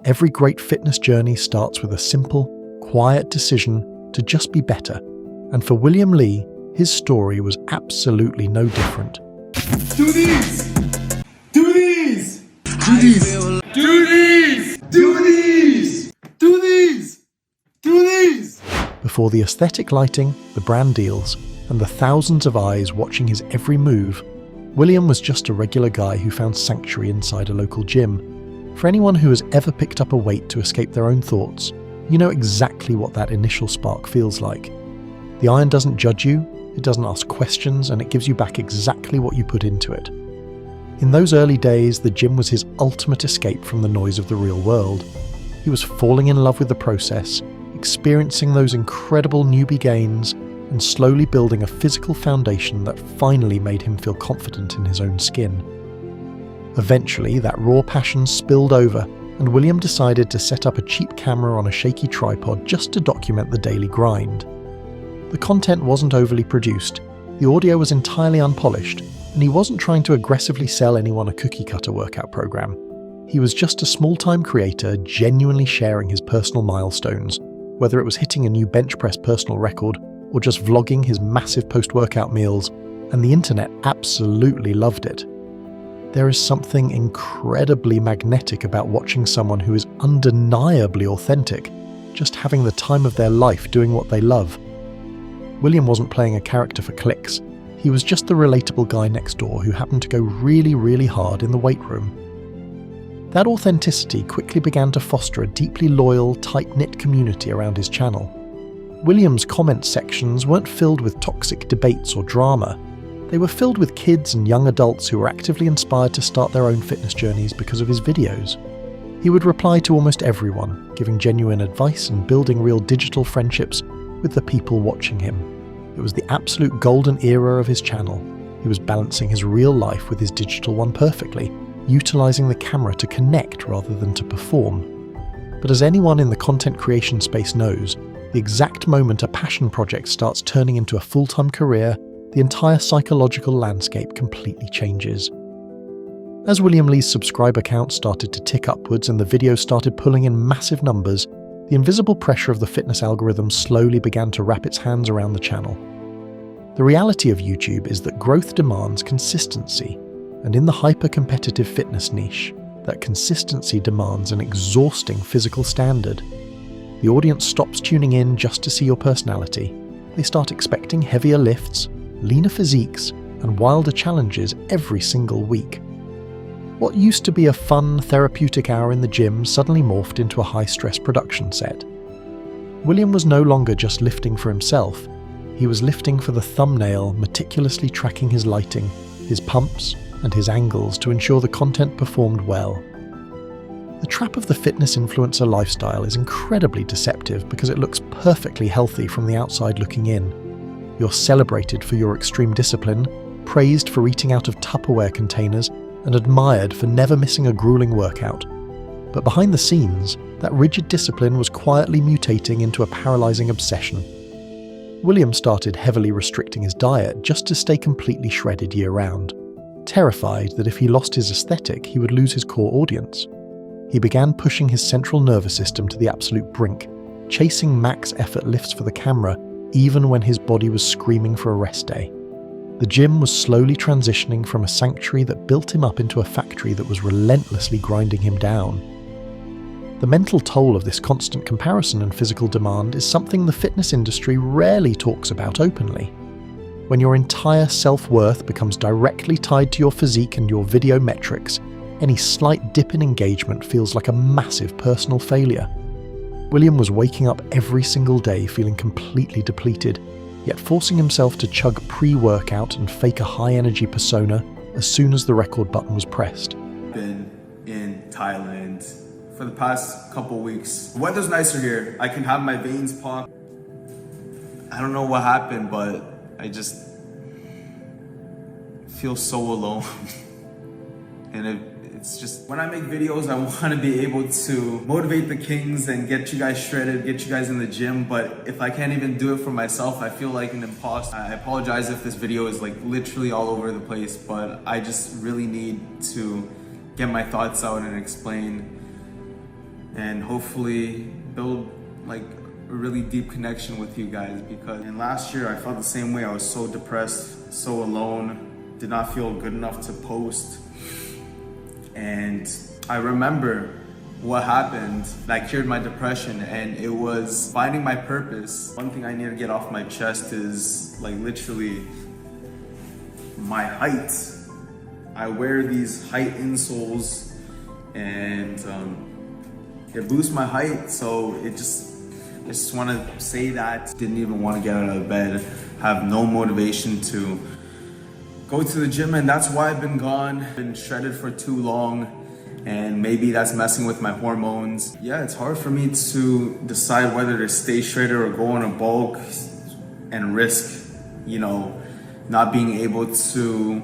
Every great fitness journey starts with a simple, quiet decision to just be better. And for William Lee, his story was absolutely no different. Do these! Do these! Do these! Do these! Do these! Do these! Do these! Before the aesthetic lighting, the brand deals, and the thousands of eyes watching his every move, William was just a regular guy who found sanctuary inside a local gym. For anyone who has ever picked up a weight to escape their own thoughts, you know exactly what that initial spark feels like. The iron doesn't judge you, it doesn't ask questions, and it gives you back exactly what you put into it. In those early days, the gym was his ultimate escape from the noise of the real world. He was falling in love with the process, experiencing those incredible newbie gains, and slowly building a physical foundation that finally made him feel confident in his own skin. Eventually, that raw passion spilled over, and William decided to set up a cheap camera on a shaky tripod just to document the daily grind. The content wasn't overly produced, the audio was entirely unpolished, and he wasn't trying to aggressively sell anyone a cookie-cutter workout program. He was just a small-time creator genuinely sharing his personal milestones, whether it was hitting a new bench press personal record or just vlogging his massive post-workout meals, and the internet absolutely loved it. There is something incredibly magnetic about watching someone who is undeniably authentic, just having the time of their life doing what they love. William wasn't playing a character for clicks, he was just the relatable guy next door who happened to go really, really hard in the weight room. That authenticity quickly began to foster a deeply loyal, tight-knit community around his channel. William's comment sections weren't filled with toxic debates or drama. They were filled with kids and young adults who were actively inspired to start their own fitness journeys because of his videos. He would reply to almost everyone, giving genuine advice and building real digital friendships with the people watching him. It was the absolute golden era of his channel. He was balancing his real life with his digital one perfectly, utilizing the camera to connect rather than to perform. But as anyone in the content creation space knows, the exact moment a passion project starts turning into a full-time career, the entire psychological landscape completely changes. As William Lee's subscriber count started to tick upwards and the videos started pulling in massive numbers, the invisible pressure of the fitness algorithm slowly began to wrap its hands around the channel. The reality of YouTube is that growth demands consistency, and in the hyper-competitive fitness niche, that consistency demands an exhausting physical standard. The audience stops tuning in just to see your personality. They start expecting heavier lifts, leaner physiques, and wilder challenges every single week. What used to be a fun, therapeutic hour in the gym suddenly morphed into a high-stress production set. William was no longer just lifting for himself. He was lifting for the thumbnail, meticulously tracking his lighting, his pumps, and his angles to ensure the content performed well. The trap of the fitness influencer lifestyle is incredibly deceptive because it looks perfectly healthy from the outside looking in. You're celebrated for your extreme discipline, praised for eating out of Tupperware containers, and admired for never missing a grueling workout. But behind the scenes, that rigid discipline was quietly mutating into a paralyzing obsession. William started heavily restricting his diet just to stay completely shredded year-round, terrified that if he lost his aesthetic, he would lose his core audience. He began pushing his central nervous system to the absolute brink, chasing max effort lifts for the camera even when his body was screaming for a rest day. The gym was slowly transitioning from a sanctuary that built him up into a factory that was relentlessly grinding him down. The mental toll of this constant comparison and physical demand is something the fitness industry rarely talks about openly. When your entire self-worth becomes directly tied to your physique and your video metrics, any slight dip in engagement feels like a massive personal failure. William was waking up every single day feeling completely depleted, yet forcing himself to chug pre-workout and fake a high-energy persona as soon as the record button was pressed. Been in Thailand for the past couple weeks. The weather's nicer here. I can have my veins pop. I don't know what happened, but I just feel so alone. And it's just, when I make videos, I want to be able to motivate the kings and get you guys shredded, get you guys in the gym. But if I can't even do it for myself, I feel like an imposter. I apologize if this video is like literally all over the place, but I just really need to get my thoughts out and explain and hopefully build like a really deep connection with you guys, because in last year I felt the same way. I was so depressed, so alone, did not feel good enough to post. And I remember what happened that cured my depression, and it was finding my purpose. One thing I need to get off my chest is like literally my height. I wear these height insoles and it boosts my height, so I just want to say that. Didn't even want to get out of bed, have no motivation to go to the gym, and that's why I've been gone. Been shredded for too long, and maybe that's messing with my hormones. Yeah, it's hard for me to decide whether to stay shredded or go on a bulk and risk, not being able to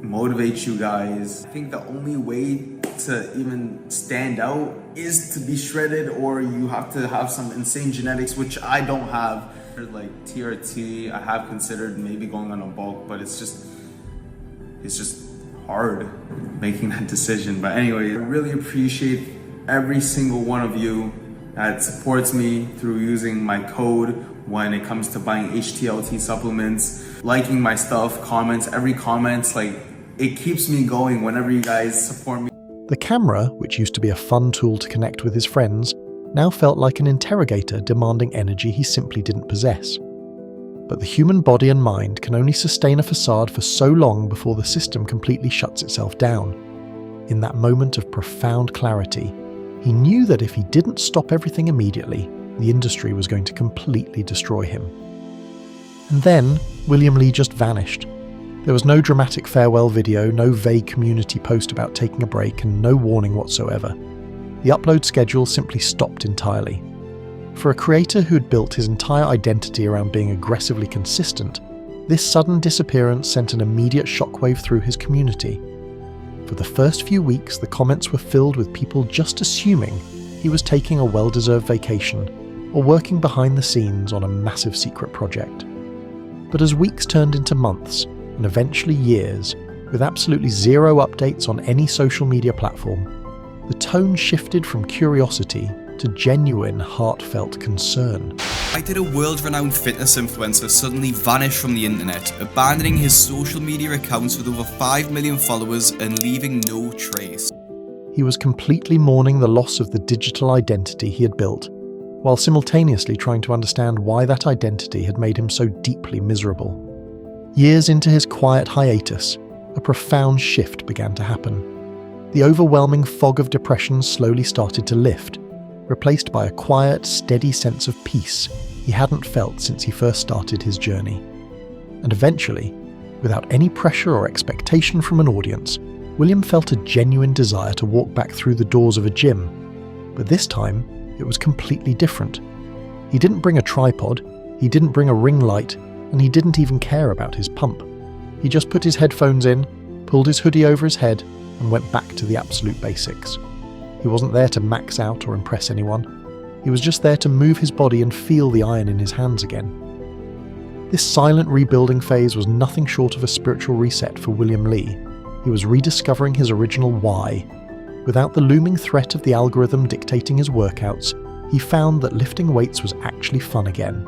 motivate you guys. I think the only way to even stand out is to be shredded, or you have to have some insane genetics, which I don't have. Like TRT, I have considered maybe going on a bulk, but it's just hard making that decision. But anyway, I really appreciate every single one of you that supports me through using my code when it comes to buying HTLT supplements, liking my stuff, comments, every comment, like it keeps me going whenever you guys support me. The camera, which used to be a fun tool to connect with his friends, now felt like an interrogator demanding energy he simply didn't possess. But the human body and mind can only sustain a facade for so long before the system completely shuts itself down. In that moment of profound clarity, he knew that if he didn't stop everything immediately, the industry was going to completely destroy him. And then, William Lee just vanished. There was no dramatic farewell video, no vague community post about taking a break, and no warning whatsoever. The upload schedule simply stopped entirely. For a creator who had built his entire identity around being aggressively consistent, this sudden disappearance sent an immediate shockwave through his community. For the first few weeks, the comments were filled with people just assuming he was taking a well-deserved vacation or working behind the scenes on a massive secret project. But as weeks turned into months, and eventually years, with absolutely zero updates on any social media platform, the tone shifted from curiosity to genuine, heartfelt concern. Why did a world-renowned fitness influencer suddenly vanish from the internet, abandoning his social media accounts with over 5 million followers and leaving no trace? He was completely mourning the loss of the digital identity he had built, while simultaneously trying to understand why that identity had made him so deeply miserable. Years into his quiet hiatus, a profound shift began to happen. The overwhelming fog of depression slowly started to lift, replaced by a quiet, steady sense of peace he hadn't felt since he first started his journey. And eventually, without any pressure or expectation from an audience, William felt a genuine desire to walk back through the doors of a gym. But this time, it was completely different. He didn't bring a tripod, he didn't bring a ring light, and he didn't even care about his pump. He just put his headphones in, pulled his hoodie over his head, and went back to the absolute basics. He wasn't there to max out or impress anyone. He was just there to move his body and feel the iron in his hands again. This silent rebuilding phase was nothing short of a spiritual reset for William Lee. He was rediscovering his original why. Without the looming threat of the algorithm dictating his workouts, he found that lifting weights was actually fun again.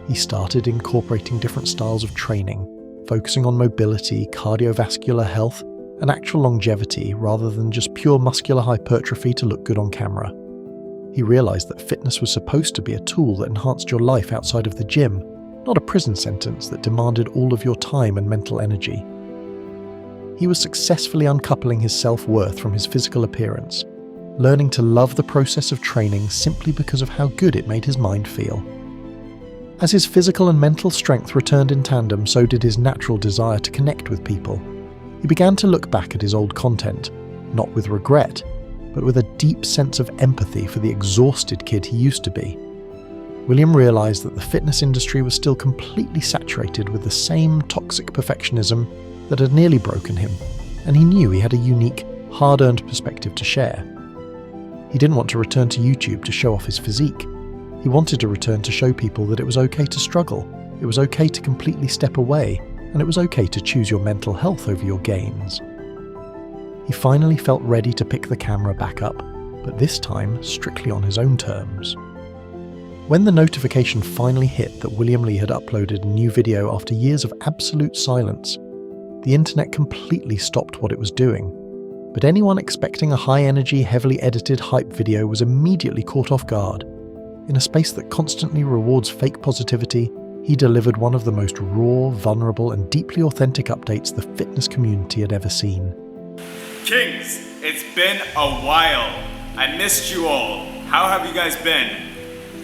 He started incorporating different styles of training, focusing on mobility, cardiovascular health, and actual longevity rather than just pure muscular hypertrophy to look good on camera. He realized that fitness was supposed to be a tool that enhanced your life outside of the gym, not a prison sentence that demanded all of your time and mental energy. He was successfully uncoupling his self-worth from his physical appearance, learning to love the process of training simply because of how good it made his mind feel. As his physical and mental strength returned in tandem, so did his natural desire to connect with people. He began to look back at his old content, not with regret, but with a deep sense of empathy for the exhausted kid he used to be. William realized that the fitness industry was still completely saturated with the same toxic perfectionism that had nearly broken him, and he knew he had a unique, hard-earned perspective to share. He didn't want to return to YouTube to show off his physique. He wanted to return to show people that it was okay to struggle, it was okay to completely step away, and it was okay to choose your mental health over your gains. He finally felt ready to pick the camera back up, but this time strictly on his own terms. When the notification finally hit that William Li had uploaded a new video after years of absolute silence, the internet completely stopped what it was doing. But anyone expecting a high-energy, heavily edited hype video was immediately caught off guard. In a space that constantly rewards fake positivity, he delivered one of the most raw, vulnerable, and deeply authentic updates the fitness community had ever seen. Kings, it's been a while. I missed you all. How have you guys been?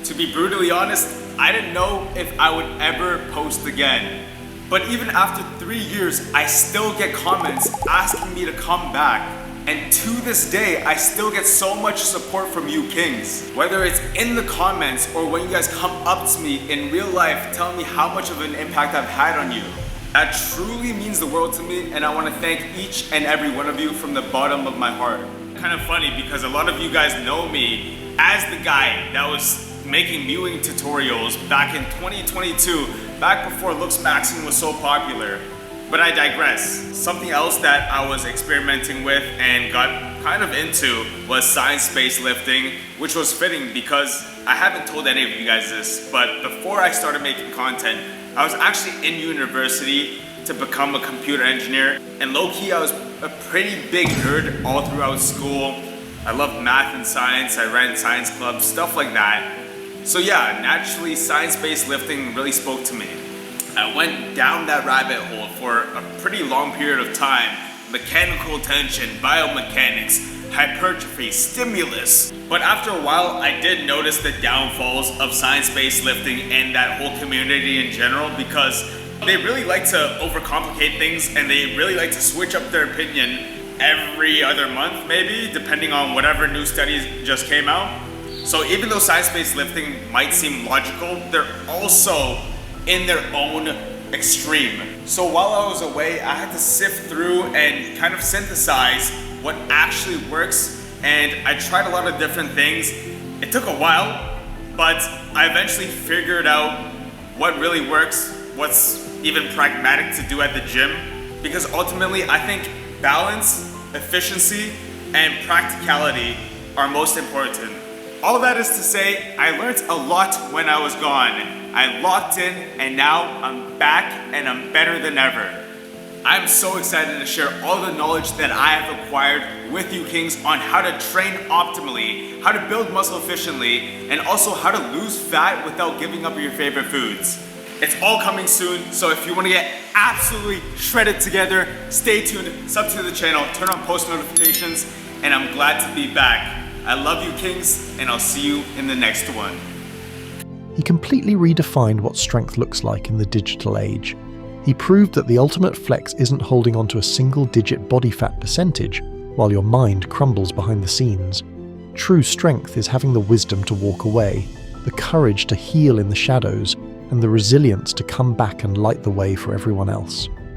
To be brutally honest, I didn't know if I would ever post again. But even after 3 years, I still get comments asking me to come back. And to this day, I still get so much support from you kings. Whether it's in the comments or when you guys come up to me in real life telling me how much of an impact I've had on you. That truly means the world to me, and I want to thank each and every one of you from the bottom of my heart. Kind of funny because a lot of you guys know me as the guy that was making mewing tutorials back in 2022, back before looks maxing was so popular. But I digress. Something else that I was experimenting with and got kind of into was science-based lifting, which was fitting because I haven't told any of you guys this, but before I started making content, I was actually in university to become a computer engineer, and low-key I was a pretty big nerd all throughout school. I loved math and science, I ran science clubs, stuff like that. So yeah, naturally science-based lifting really spoke to me. I went down that rabbit hole for a pretty long period of time. Mechanical tension, biomechanics, hypertrophy, stimulus. But after a while, I did notice the downfalls of science-based lifting and that whole community in general, because they really like to overcomplicate things and they really like to switch up their opinion every other month maybe, depending on whatever new studies just came out. So even though science-based lifting might seem logical, they're also in their own extreme. So while I was away, I had to sift through and kind of synthesize what actually works, and I tried a lot of different things. It took a while, but I eventually figured out what really works, what's even pragmatic to do at the gym, because ultimately I think balance, efficiency, and practicality are most important. All that is to say, I learned a lot when I was gone. I locked in, and now I'm back and I'm better than ever. I'm so excited to share all the knowledge that I have acquired with you kings on how to train optimally, how to build muscle efficiently, and also how to lose fat without giving up your favorite foods. It's all coming soon, so if you want to get absolutely shredded together, stay tuned, sub to the channel, turn on post notifications, and I'm glad to be back. I love you kings, and I'll see you in the next one. He completely redefined what strength looks like in the digital age. He proved that the ultimate flex isn't holding on to a single-digit body fat percentage while your mind crumbles behind the scenes. True strength is having the wisdom to walk away, the courage to heal in the shadows, and the resilience to come back and light the way for everyone else.